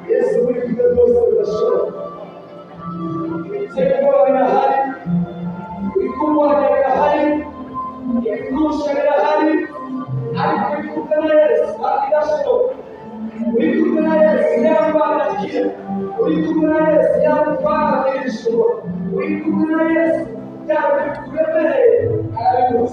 Yesu ulikuwa Sekuwa na hali, ulikuwa na hali, ulikusha na hali, alikuwa Yesu, akidasho. Ulikuwa Yesu, yamba na kia. Ulikuwa Yesu, yamba na Yesu. Ulikuwa Yesu, yamba kubele. Alikuwa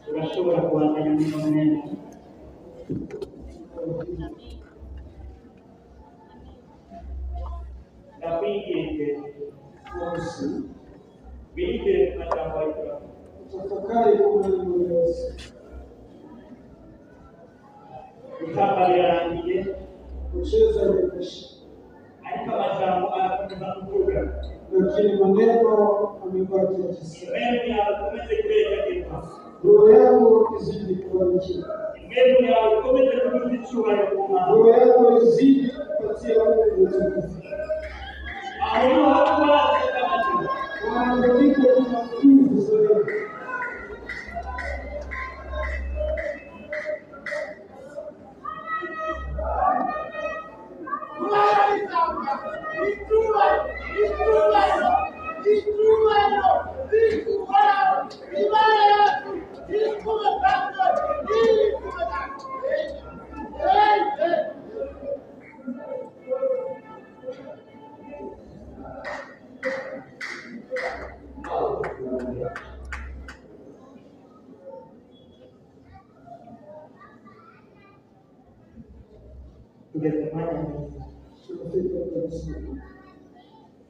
Urashobora kubandanya none ndakwinginze bose bige amajambo y'Imana utafakari kumenya umuyobozi itamba rirarangiye kucheza imekwisha ariko amajambo arakomeza kuvuga lakini maneno amebaki yakisema wewe yakomeze kuleta kitu roho yako izidi kubarikiwa wewe yakomeze kuzichua ya Mungu roho yako izidi kupatia Mungu utukufu aho hapo wanaandika kwa nguvu zaidi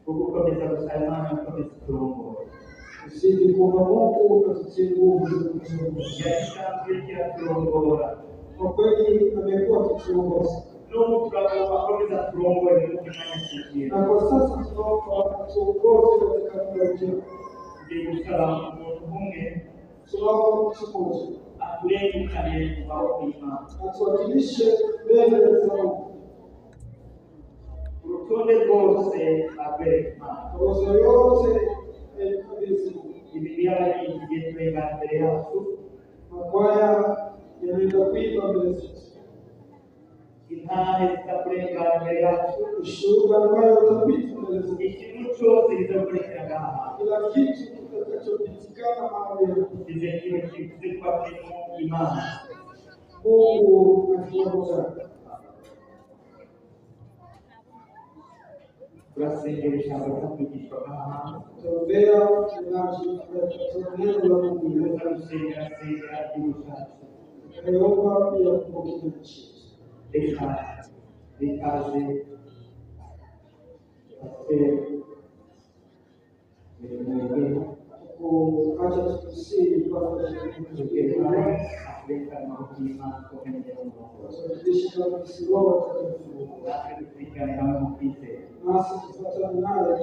gukomeza gusalama no gukomeza kurongora usibye kuva Mungu ukatutia nguvu za kutuongoza kurongora kwa kweli amekuwa akituongoza Mungu tunapokomeza kurongora ni kufanya kitu na kwa sasa tunaomba tuongoze katika mji ndio salama Mungu sababu tukoje atuleni kale kwa imani atuwakilishe mbele za Mungu urutonde rwose abereka uruzo yose kabisa Biblia igiye mbere yacu makwaya yanaenda kuimba mbele zetu intahe zitakurengana mbere yacu ushuhuda ambayo utapita mbele zetu ikintu cyose kizakurengana ngaha kila kitu kitakachopitikana mahali hapo ndiye kile kitu kwa imani Mungu atuongoza turasengera ijambo ry'kwigishwa n'amahanga tumbera tunaje tunaje wa Mungu turasengera ry'ubushatsi Yehova pia kupokea deixar de fazer o projeto possível para aplicar uma rotina correndo deixa eu se logo a ficar na pizza nossa que está nada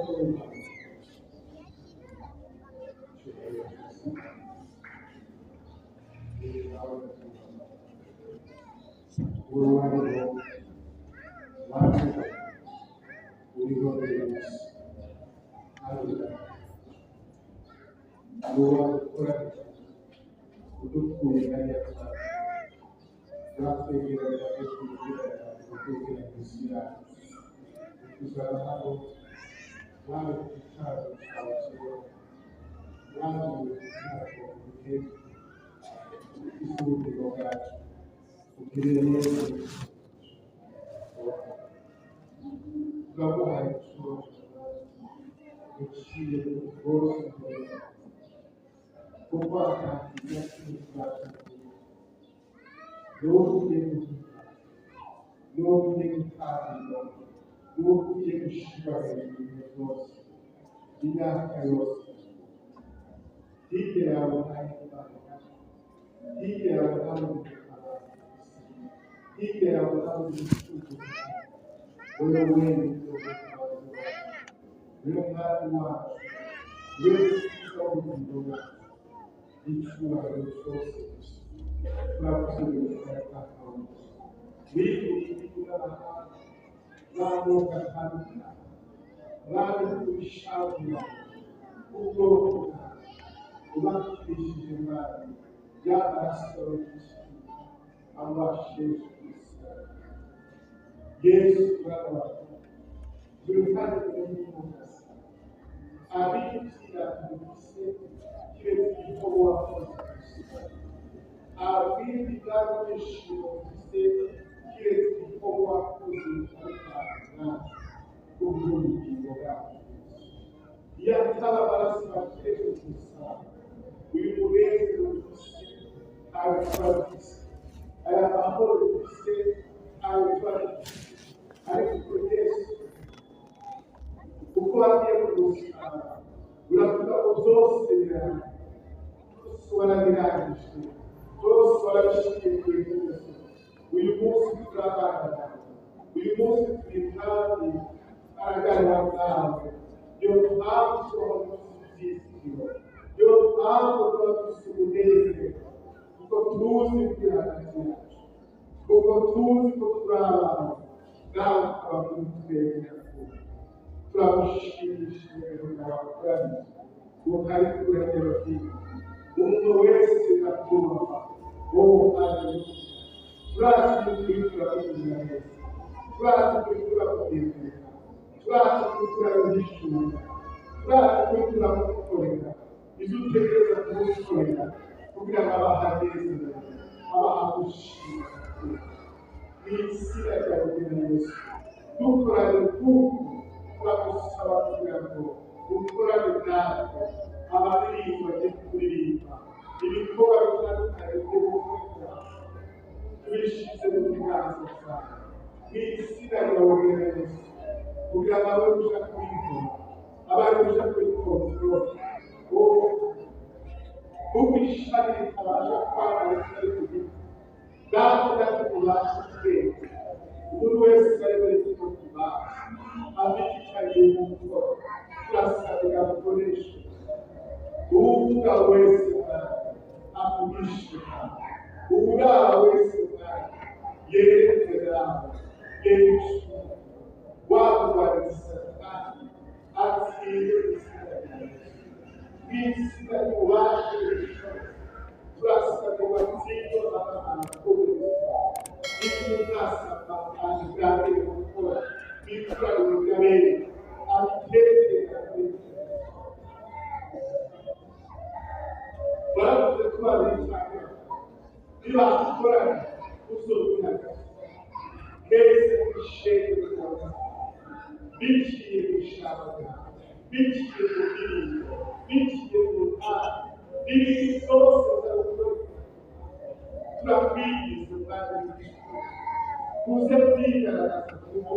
Uzepika nakasatuko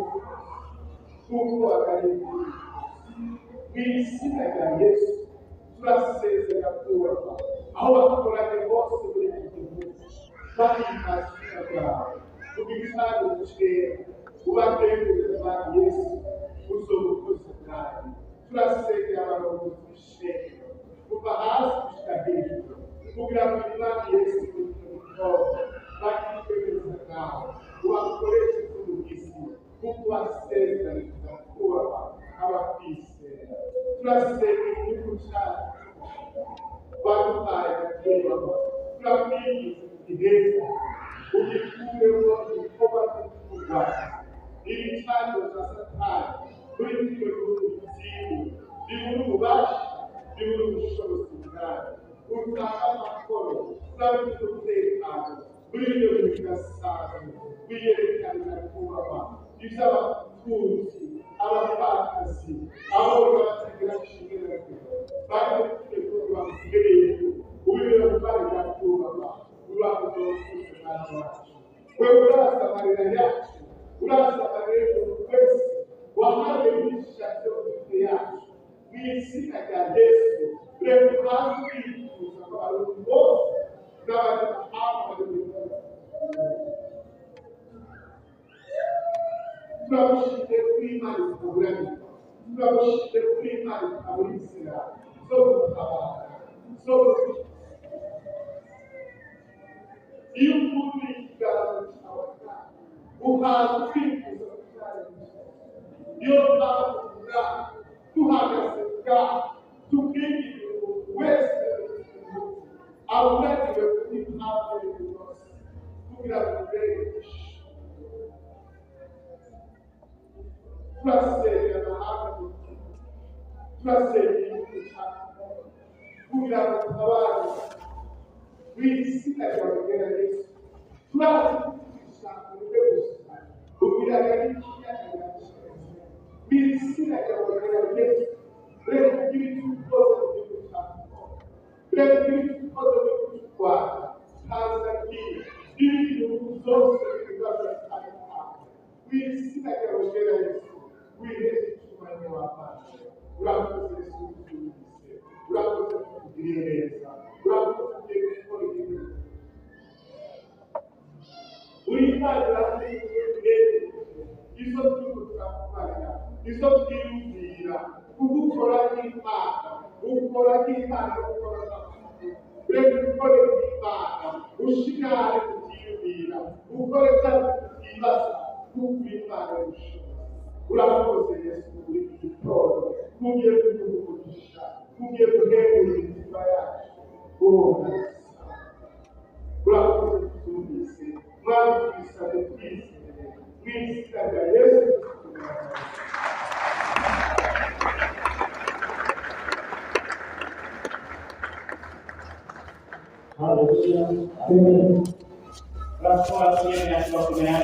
kuko akarindi mw'izina rya Yesu turasezera kubaka aho bakoranye bose muri iki gihugu bahimbaza izina ryawe ubisanga umucera ubagendere mwami Yesu uzobukoze nabi turasengera abarongozi b'ishengero kuva hasi gushika hejuru kugira ngo mwami Yesu bakitegereza nawe ubakoreshe k'umugisi kuko basezeraniza kubaka abakwizera turasengera igihugu cyacu baduhaye kubaka turabwiriza igiheza ugikuremo ibikorwa by'ubutungane ibicano za satani kuri kimwe n'ubugingo bibura ububasha bibura ubushobozi bwawe utanga amakoro turabwiriza umutekano muri ibyo bintu bidasanzwe wiyerekanira kubaba iby'abatunzi abapfakazi abo batagira ishingeranye bari bafite kuba bamugereye ubibera kubarira kubaba urabuze ubuvuzi mwana wacu we uraza amarira yacu uraza amarira wese wahaye ibishakiro by'ibyo yacu mu izina rya Yesu reka hasi kwifuza ko abantu bose turamushyize kuri Imana ikaburanye turamushyize kuri Imana ikabura inzira zo gutabara zo iyo umuntu ikiganza cyawe uhaza kwifuza kuzarenza iyo twavuga duhagaze bwa tukwigira wese aburagiwe kuri mpamvu y'ubuyobozi kugira ngo ubereshe turasengera amahanga turasengera igihugu cyacu kugira ngo utabare w'izina ryawe ryera Yesu turakugisha uburyo gusa kugira ngo ikiyaga cyose w'izina ryawe ryera Yesu reka kugira icyo ukoze mu gihugu cyacu reka kugira icyo ukoze mu gihugu Rwanda Tanzania n'ibindi bihugu byose ibibazo bitandukanye w'izina ryawe ryera Yesu wiheze icyubahiro w'Imana urakoze Yesu utuze urakoze kutugirira neza urakoze ugiye gukora ibintu uri Imana urakoze izo turiko turakubarira izo twiyumvira kugukora nk'Imana ukora nk'Imana ukora nk'abantu reka ukore nk'Imana ushikare kutiyumvira ukore cyane kutibaza kuko Imana ishobora urakoze Yesu uri igitoro tugiye kugukugisha tugiye guhembura imitima yacu urakoze tutumvise mwami tubisabye twizeye mu izina rya Yesu Haleluya. Amen. Rasul yang berkenan